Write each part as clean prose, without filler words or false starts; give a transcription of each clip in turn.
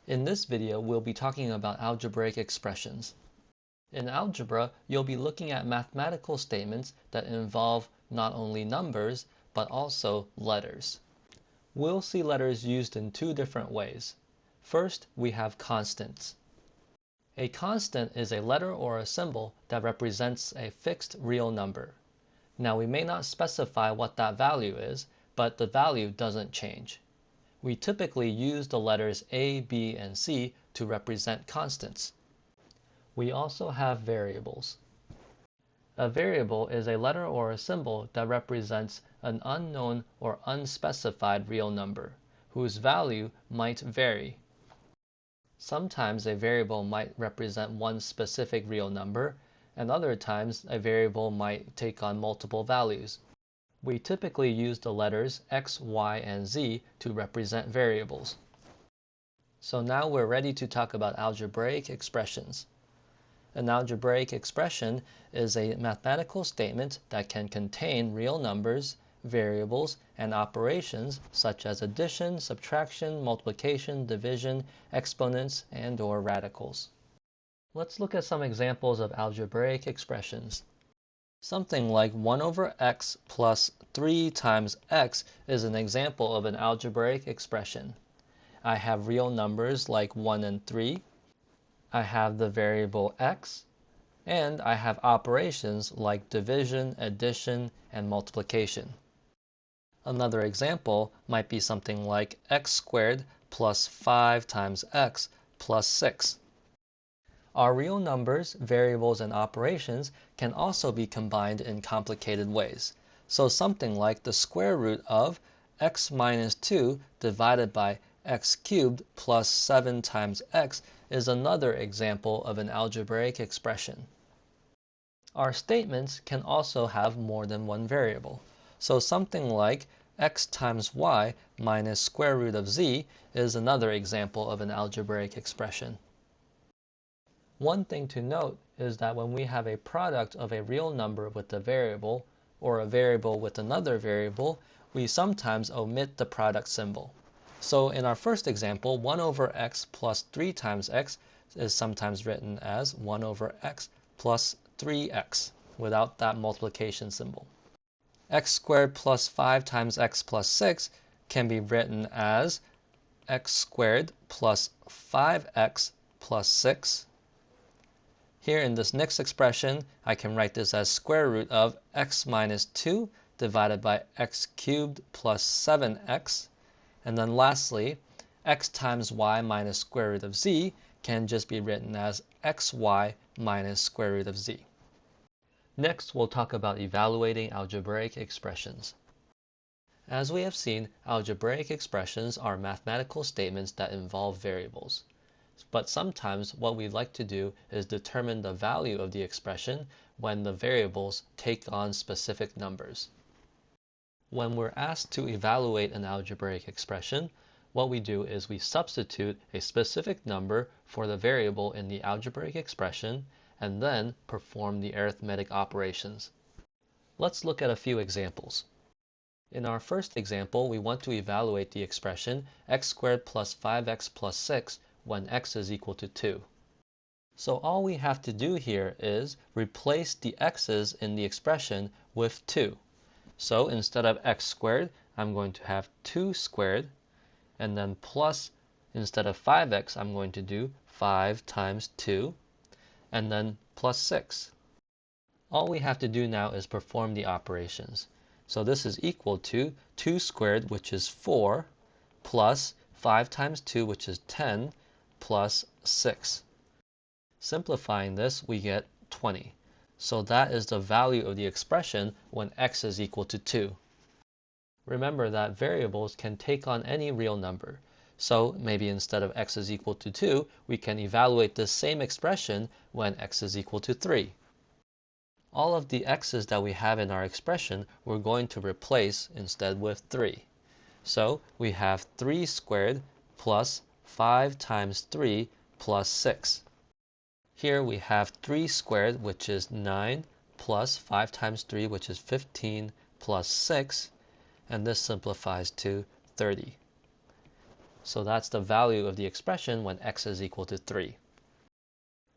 In this video, we'll be talking about algebraic expressions. In algebra, you'll be looking at mathematical statements that involve not only numbers, but also letters. We'll see letters used in two different ways. First, we have constants. A constant is a letter or a symbol that represents a fixed real number. Now, we may not specify what that value is, but the value doesn't change. We typically use the letters A, B, and C to represent constants. We also have variables. A variable is a letter or a symbol that represents an unknown or unspecified real number, whose value might vary. Sometimes a variable might represent one specific real number, and other times a variable might take on multiple values. We typically use the letters X, Y, and Z to represent variables. So now we're ready to talk about algebraic expressions. An algebraic expression is a mathematical statement that can contain real numbers, variables, and operations such as addition, subtraction, multiplication, division, exponents, and/or radicals. Let's look at some examples of algebraic expressions. Something like 1 over x plus 3 times x is an example of an algebraic expression. I have real numbers like 1 and 3. I have the variable x, and I have operations like division, addition, and multiplication. Another example might be something like x squared plus 5 times x plus 6. Our real numbers, variables, and operations can also be combined in complicated ways. So something like the square root of x minus 2 divided by x cubed plus 7 times x is another example of an algebraic expression. Our statements can also have more than one variable. So something like x times y minus square root of z is another example of an algebraic expression. One thing to note is that when we have a product of a real number with a variable, or a variable with another variable, we sometimes omit the product symbol. So in our first example, 1 over x plus 3 times x is sometimes written as 1 over x plus 3x without that multiplication symbol. X squared plus 5 times x plus 6 can be written as x squared plus 5x plus 6. Here in this next expression, I can write this as square root of x minus 2 divided by x cubed plus 7x. And then lastly, x times y minus square root of z can just be written as xy minus square root of z. Next, we'll talk about evaluating algebraic expressions. As we have seen, algebraic expressions are mathematical statements that involve variables. But sometimes what we like to do is determine the value of the expression when the variables take on specific numbers. When we're asked to evaluate an algebraic expression, what we do is we substitute a specific number for the variable in the algebraic expression and then perform the arithmetic operations. Let's look at a few examples. In our first example, we want to evaluate the expression x squared plus 5x plus 6 when x is equal to 2. So all we have to do here is replace the x's in the expression with 2. So instead of x squared, I'm going to have 2 squared, and then plus, instead of 5x, I'm going to do 5 times 2, and then plus 6. All we have to do now is perform the operations. So this is equal to 2 squared, which is 4, plus 5 times 2, which is 10, plus 6. Simplifying this, we get 20. So that is the value of the expression when x is equal to 2. Remember that variables can take on any real number. So maybe instead of x is equal to 2, we can evaluate this same expression when x is equal to 3. All of the x's that we have in our expression we're going to replace instead with 3. So we have 3 squared plus 5 times 3 plus 6. Here we have 3 squared, which is 9, plus 5 times 3, which is 15, plus 6, and this simplifies to 30. So that's the value of the expression when x is equal to 3.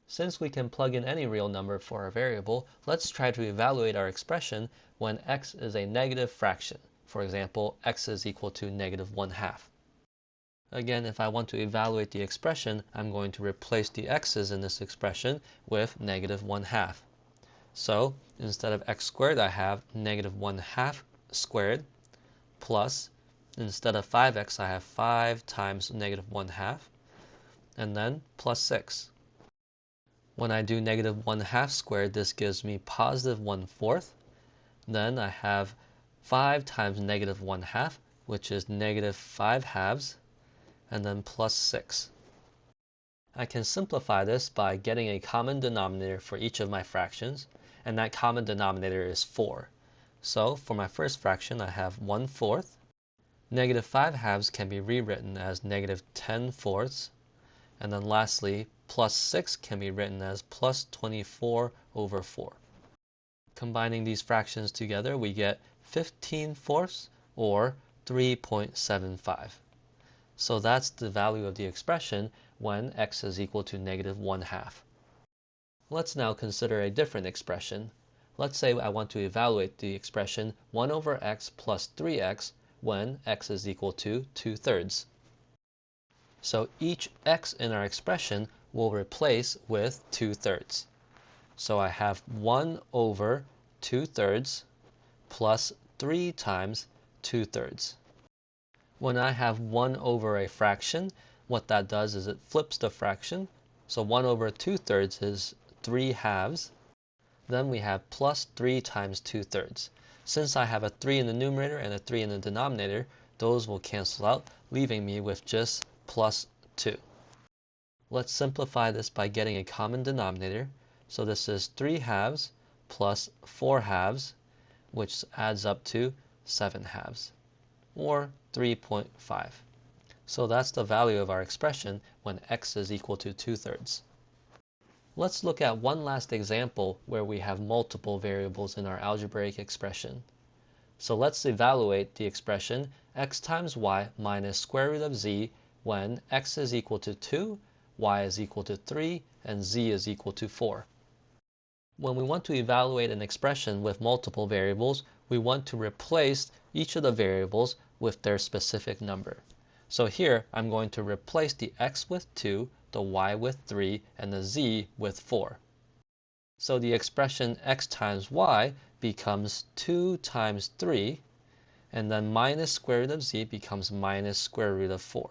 Since we can plug in any real number for a variable, let's try to evaluate our expression when x is a negative fraction. For example, x is equal to -1/2. Again, if I want to evaluate the expression, I'm going to replace the x's in this expression with -1/2. So instead of x squared, I have -1/2 squared plus, instead of 5x, I have 5 times -1/2, and then plus 6. When I do -1/2 squared, this gives me +1/4. Then I have 5 times -1/2, which is -5/2, and then plus 6. I can simplify this by getting a common denominator for each of my fractions, and that common denominator is 4. So for my first fraction, I have 1/4. -5/2 can be rewritten as -10/4, and then lastly, plus 6 can be written as plus 24/4. Combining these fractions together, we get 15/4 or 3.75. So that's the value of the expression when x is equal to -1/2. Let's now consider a different expression. Let's say I want to evaluate the expression 1 over x plus 3x when x is equal to 2/3. So each x in our expression will replace with 2/3. So I have 1 over 2/3 plus 3 times 2/3. When I have 1 over a fraction, what that does is it flips the fraction. So 1 over 2/3 is 3/2. Then we have plus 3 times 2/3. Since I have a 3 in the numerator and a 3 in the denominator, those will cancel out, leaving me with just plus 2. Let's simplify this by getting a common denominator. So this is 3/2 plus 4/2, which adds up to 7/2, or 3.5. So that's the value of our expression when x is equal to 2/3. Let's look at one last example where we have multiple variables in our algebraic expression. So let's evaluate the expression x times y minus square root of z when x is equal to 2, y is equal to 3, and z is equal to 4. When we want to evaluate an expression with multiple variables, we want to replace each of the variables with their specific number. So here I'm going to replace the x with 2, the y with 3, and the z with 4. So the expression x times y becomes 2 times 3, and then minus square root of z becomes minus square root of 4.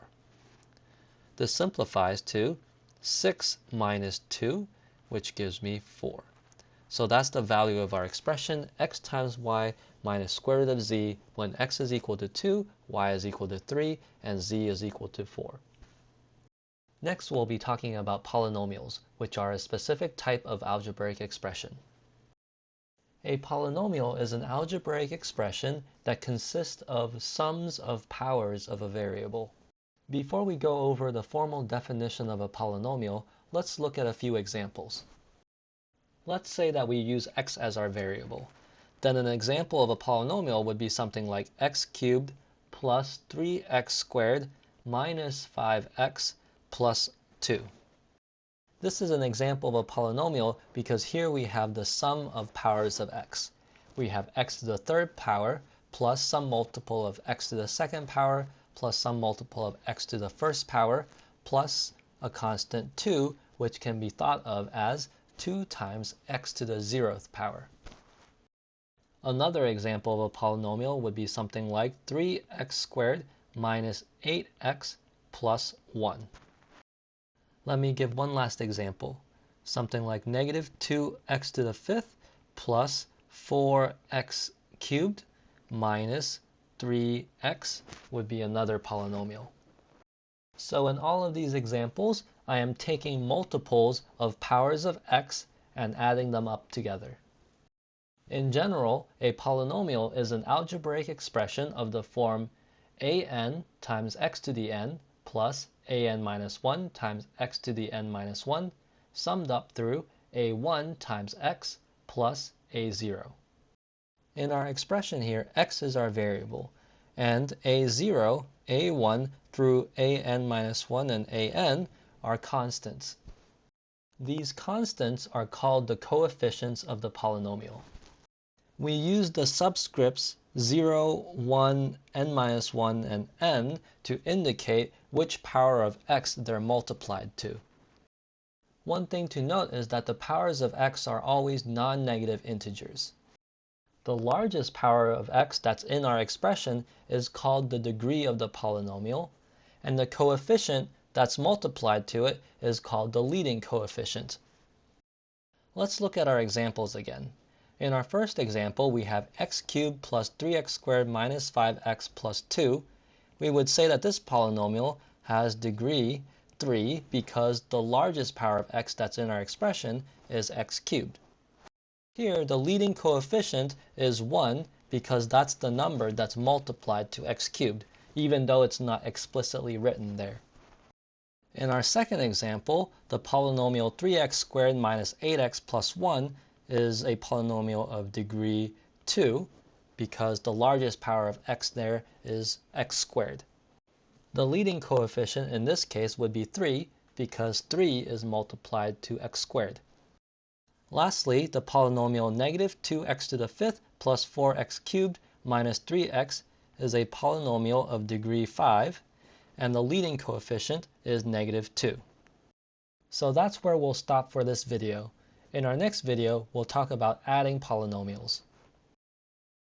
This simplifies to 6 minus 2, which gives me 4. So that's the value of our expression x times y minus square root of z when x is equal to 2, y is equal to 3, and z is equal to 4. Next, we'll be talking about polynomials, which are a specific type of algebraic expression. A polynomial is an algebraic expression that consists of sums of powers of a variable. Before we go over the formal definition of a polynomial, let's look at a few examples. Let's say that we use x as our variable. Then an example of a polynomial would be something like x cubed plus 3x squared minus 5x plus 2. This is an example of a polynomial because here we have the sum of powers of x. We have x to the third power plus some multiple of x to the second power plus some multiple of x to the first power plus a constant 2, which can be thought of as 2 times x to the 0th power. Another example of a polynomial would be something like 3x squared minus 8x plus 1. Let me give one last example. Something like negative 2x to the 5th plus 4x cubed minus 3x would be another polynomial. So in all of these examples, I am taking multiples of powers of x and adding them up together. In general, a polynomial is an algebraic expression of the form an times x to the n plus an minus 1 times x to the n minus 1 summed up through a1 times x plus a0. In our expression here, x is our variable, and a0, a1 through an minus 1 and an are constants. These constants are called the coefficients of the polynomial. We use the subscripts 0, 1, n minus 1, and n to indicate which power of x they're multiplied to. One thing to note is that the powers of x are always non-negative integers. The largest power of x that's in our expression is called the degree of the polynomial, and the coefficient that's multiplied to it is called the leading coefficient. Let's look at our examples again. In our first example, we have x cubed plus 3x squared minus 5x plus 2. We would say that this polynomial has degree 3 because the largest power of x that's in our expression is x cubed. Here, the leading coefficient is 1 because that's the number that's multiplied to x cubed, even though it's not explicitly written there. In our second example, the polynomial 3x squared minus 8x plus 1 is a polynomial of degree 2 because the largest power of x there is x squared. The leading coefficient in this case would be 3 because 3 is multiplied to x squared. Lastly, the polynomial negative 2x to the fifth plus 4x cubed minus 3x is a polynomial of degree 5, and the leading coefficient is negative 2. So that's where we'll stop for this video. In our next video, we'll talk about adding polynomials.